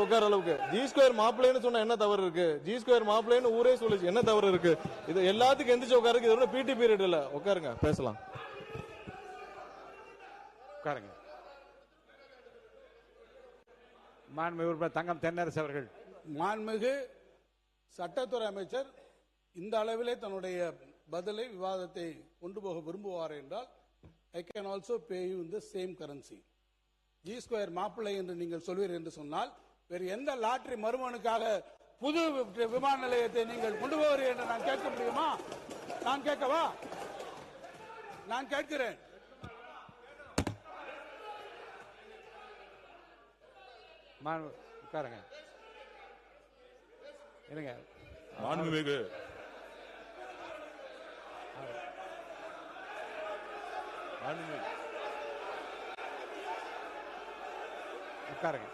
உட்கார அளவுக்கு. G square மாப்பிள்ளைன்னு சொன்னா என்ன தவறு இருக்கு? ஜி ஸ்கொயர் மாப்பிள்ளைன்னு ஊரே சொல்லுச்சு, என்ன தவறு இருக்கு? இது எல்லாத்துக்கும் எந்திரிச்சு உட்காருக்கு. இது பிடி பீரியட் இல்ல, உட்காருங்க பேசலாம். உட்காருங்க. மாண்புமிகு உறுப்பினர் தங்கம் தென்னரசு அவர்கள். மாண்புமிகு சட்டத்துறை அமைச்சர் இந்த அளவிலே தன்னுடைய பதிலை விவாதத்தை கொண்டு போக விரும்புவார் என்றால் I can also pay you in the same currency. G square மாப்பிள்ளை என்று நீங்கள் சொல்வீர் என்று சொன்னால் வேறு எந்த லாட்டரி மறுமனுக்காக புது விமான நிலையத்தை நீங்கள் கொண்டு போவீர்கள் என்று நான் கேட்க முடியுமா? நான் கேட்கவா? நான் கேட்கிறேன். உட்காருங்க. இருங்க. மாண்புமிகு உட்காருங்க.